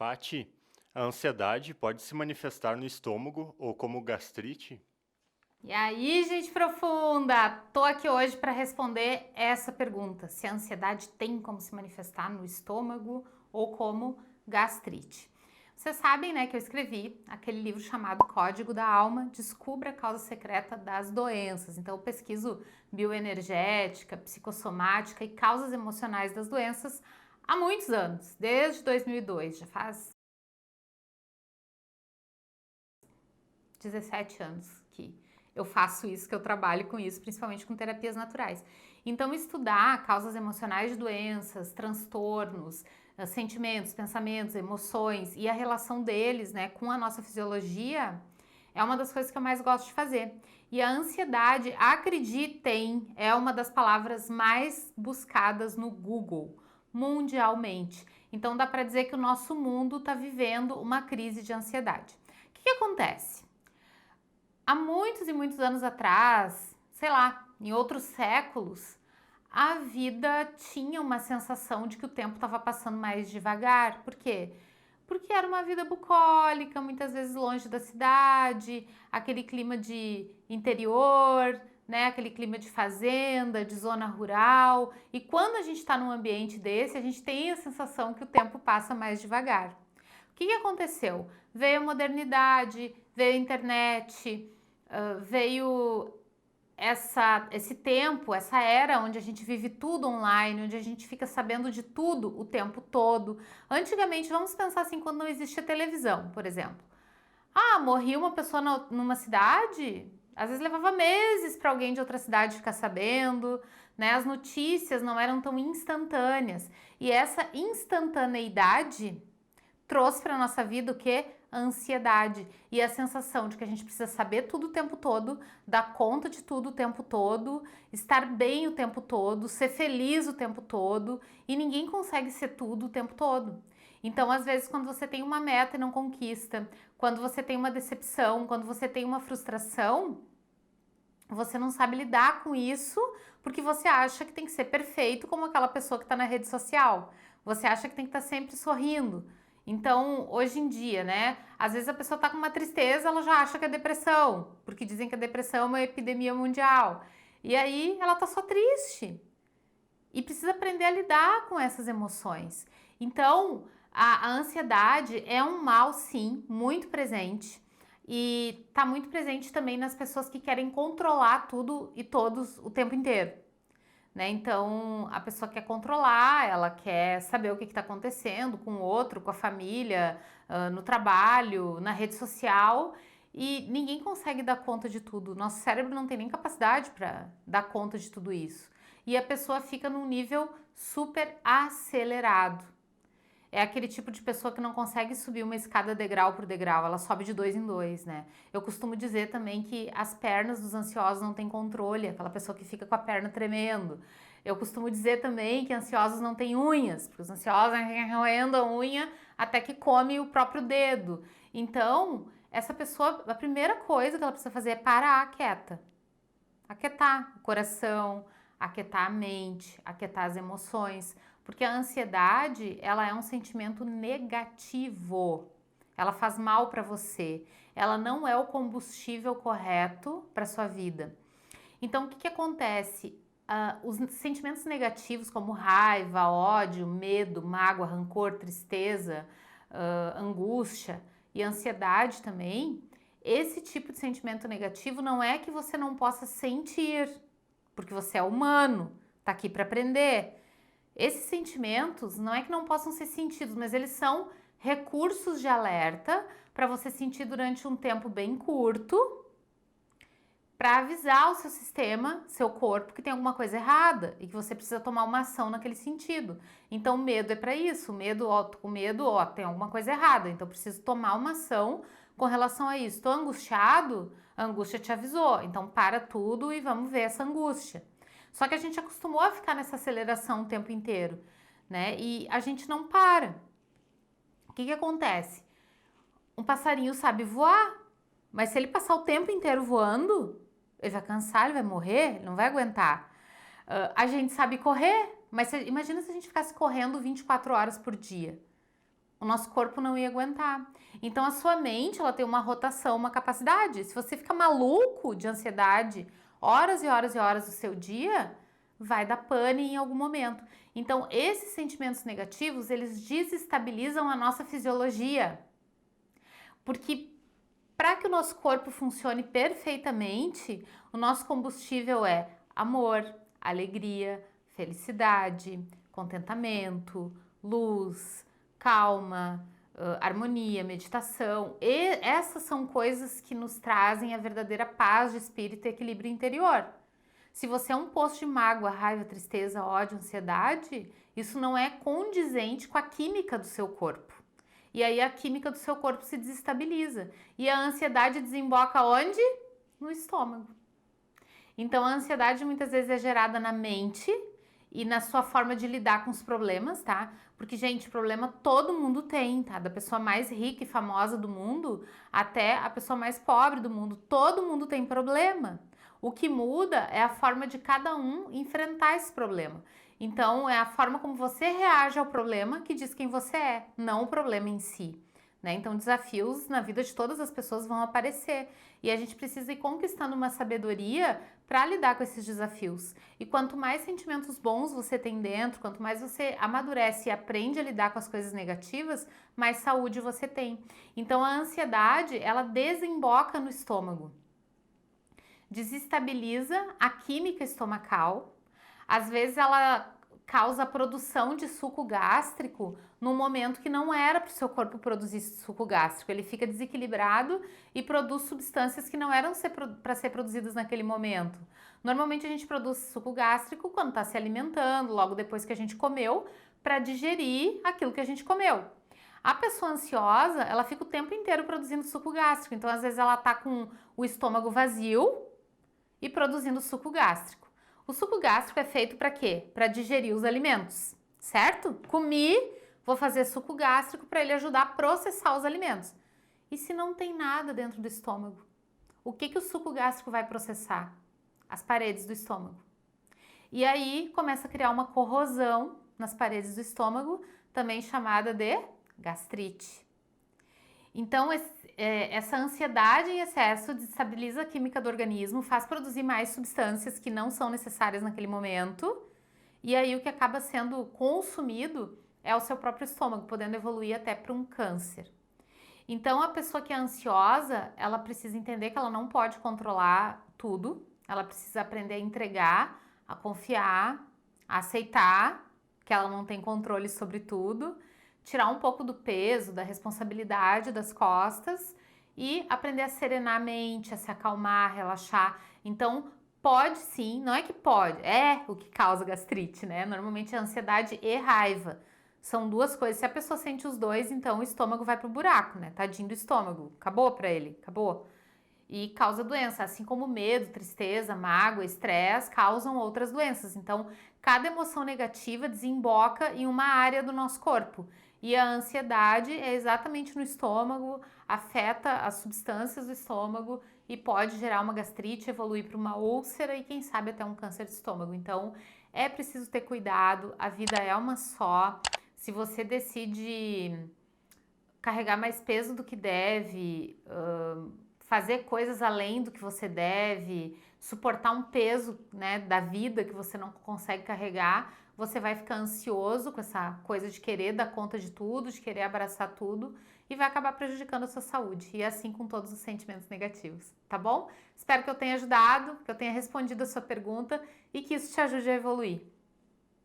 Pati, a ansiedade pode se manifestar no estômago ou como gastrite? E aí, gente profunda, tô aqui hoje para responder essa pergunta: se a ansiedade tem como se manifestar no estômago ou como gastrite. Vocês sabem, né, que eu escrevi aquele livro chamado Código da Alma, Descubra a Causa Secreta das Doenças. Então, eu pesquiso bioenergética, psicossomática e causas emocionais das doenças há muitos anos, desde 2002, já faz 17 anos que eu faço isso, que eu trabalho com isso, principalmente com terapias naturais. Então, estudar causas emocionais de doenças, transtornos, sentimentos, pensamentos, emoções e a relação deles, né, com a nossa fisiologia é uma das coisas que eu mais gosto de fazer. E a ansiedade, acreditem, é uma das palavras mais buscadas no Google mundialmente. Então, dá para dizer que o nosso mundo está vivendo uma crise de ansiedade. O que acontece? Há muitos e muitos anos atrás, sei lá, em outros séculos, a vida tinha uma sensação de que o tempo estava passando mais devagar. Por quê? Porque era uma vida bucólica, muitas vezes longe da cidade, aquele clima de interior, né? Aquele clima de fazenda, de zona rural. E quando a gente está num ambiente desse, a gente tem a sensação que o tempo passa mais devagar. O que aconteceu? Veio a modernidade, veio a internet, veio esse tempo, essa era onde a gente vive tudo online, onde a gente fica sabendo de tudo o tempo todo. Antigamente, vamos pensar assim, quando não existia televisão, por exemplo. Ah, morria uma pessoa numa cidade, às vezes levava meses para alguém de outra cidade ficar sabendo, né? As notícias não eram tão instantâneas. E essa instantaneidade trouxe para nossa vida o que? A ansiedade e a sensação de que a gente precisa saber tudo o tempo todo, dar conta de tudo o tempo todo, estar bem o tempo todo, ser feliz o tempo todo e ninguém consegue ser tudo o tempo todo. Então, às vezes, quando você tem uma meta e não conquista, quando você tem uma decepção, quando você tem uma frustração, você não sabe lidar com isso porque você acha que tem que ser perfeito como aquela pessoa que está na rede social. Você acha que tem que estar sempre sorrindo. Então, hoje em dia, né? Às vezes a pessoa está com uma tristeza, ela já acha que é depressão, porque dizem que a depressão é uma epidemia mundial. E aí ela está só triste e precisa aprender a lidar com essas emoções. Então, a ansiedade é um mal, sim, muito presente. E está muito presente também nas pessoas que querem controlar tudo e todos o tempo inteiro. Né? Então, a pessoa quer controlar, ela quer saber o que está acontecendo com o outro, com a família, no trabalho, na rede social, e ninguém consegue dar conta de tudo. Nosso cérebro não tem nem capacidade para dar conta de tudo isso. E a pessoa fica num nível super acelerado. É aquele tipo de pessoa que não consegue subir uma escada degrau por degrau, ela sobe de dois em dois, né? Eu costumo dizer também que as pernas dos ansiosos não têm controle, aquela pessoa que fica com a perna tremendo. Eu costumo dizer também que ansiosos não têm unhas, porque os ansiosos roendo a unha até que come o próprio dedo. Então, essa pessoa, a primeira coisa que ela precisa fazer é parar quieta. Aquietar o coração, aquietar a mente, aquietar as emoções, porque a ansiedade, ela é um sentimento negativo. Ela faz mal para você. Ela não é o combustível correto para sua vida. Então, o que acontece? Os sentimentos negativos como raiva, ódio, medo, mágoa, rancor, tristeza, angústia e ansiedade também, esse tipo de sentimento negativo não é que você não possa sentir, porque você é humano, tá aqui para aprender. Esses sentimentos não é que não possam ser sentidos, mas eles são recursos de alerta para você sentir durante um tempo bem curto, para avisar o seu sistema, seu corpo, que tem alguma coisa errada e que você precisa tomar uma ação naquele sentido. Então, o medo é para isso. O medo, ó, tô com medo, ó, tem alguma coisa errada. Então, eu preciso tomar uma ação com relação a isso. Estou angustiado? A angústia te avisou. Então, para tudo e vamos ver essa angústia. Só que a gente acostumou a ficar nessa aceleração o tempo inteiro, né? E a gente não para. O que acontece? Um passarinho sabe voar, mas se ele passar o tempo inteiro voando, ele vai cansar, ele vai morrer, ele não vai aguentar. A gente sabe correr, mas imagina se a gente ficasse correndo 24 horas por dia. o nosso corpo não ia aguentar. Então a sua mente, ela tem uma rotação, uma capacidade. Se você fica maluco de ansiedade horas e horas e horas do seu dia, vai dar pane em algum momento. Então esses sentimentos negativos, eles desestabilizam a nossa fisiologia. Porque para que o nosso corpo funcione perfeitamente, o nosso combustível é amor, alegria, felicidade, contentamento, luz, calma, harmonia, meditação. E essas são coisas que nos trazem a verdadeira paz de espírito e equilíbrio interior. Se você é um poço de mágoa, raiva, tristeza, ódio, ansiedade, isso não é condizente com a química do seu corpo. E aí a química do seu corpo se desestabiliza. E a ansiedade desemboca onde? No estômago. Então a ansiedade muitas vezes é gerada na mente e na sua forma de lidar com os problemas, tá? Porque, gente, problema todo mundo tem, tá? Da pessoa mais rica e famosa do mundo até a pessoa mais pobre do mundo. Todo mundo tem problema. O que muda é a forma de cada um enfrentar esse problema. Então, é a forma como você reage ao problema que diz quem você é, não o problema em si. Né? Então, desafios na vida de todas as pessoas vão aparecer e a gente precisa ir conquistando uma sabedoria para lidar com esses desafios. E quanto mais sentimentos bons você tem dentro, quanto mais você amadurece e aprende a lidar com as coisas negativas, mais saúde você tem. Então, a ansiedade, ela desemboca no estômago, desestabiliza a química estomacal. Às vezes ela causa a produção de suco gástrico no momento que não era para o seu corpo produzir suco gástrico. Ele fica desequilibrado e produz substâncias que não eram para ser produzidas naquele momento. Normalmente a gente produz suco gástrico quando está se alimentando, logo depois que a gente comeu, para digerir aquilo que a gente comeu. A pessoa ansiosa, ela fica o tempo inteiro produzindo suco gástrico. Então, às vezes, ela está com o estômago vazio e produzindo suco gástrico. O suco gástrico é feito para quê? Para digerir os alimentos, certo? Comi, vou fazer suco gástrico para ele ajudar a processar os alimentos. E se não tem nada dentro do estômago? O que o suco gástrico vai processar? As paredes do estômago. E aí começa a criar uma corrosão nas paredes do estômago, também chamada de gastrite. Então, essa ansiedade em excesso desestabiliza a química do organismo, faz produzir mais substâncias que não são necessárias naquele momento, e aí o que acaba sendo consumido é o seu próprio estômago, podendo evoluir até para um câncer. Então, a pessoa que é ansiosa, ela precisa entender que ela não pode controlar tudo, ela precisa aprender a entregar, a confiar, a aceitar que ela não tem controle sobre tudo, tirar um pouco do peso, da responsabilidade das costas e aprender a serenar a mente, a se acalmar, relaxar. Então, pode sim, não é que pode, é o que causa gastrite, né? Normalmente é ansiedade e raiva. São duas coisas. Se a pessoa sente os dois, então o estômago vai pro buraco, né? Tadinho do estômago. Acabou pra ele, acabou. E causa doença, assim como medo, tristeza, mágoa, estresse causam outras doenças. Então, cada emoção negativa desemboca em uma área do nosso corpo. E a ansiedade é exatamente no estômago, afeta as substâncias do estômago e pode gerar uma gastrite, evoluir para uma úlcera e quem sabe até um câncer de estômago. Então, é preciso ter cuidado, a vida é uma só. Se você decide carregar mais peso do que deve, fazer coisas além do que você deve, suportar um peso, né, da vida que você não consegue carregar, você vai ficar ansioso com essa coisa de querer dar conta de tudo, de querer abraçar tudo e vai acabar prejudicando a sua saúde. E assim com todos os sentimentos negativos, tá bom? Espero que eu tenha ajudado, que eu tenha respondido a sua pergunta e que isso te ajude a evoluir.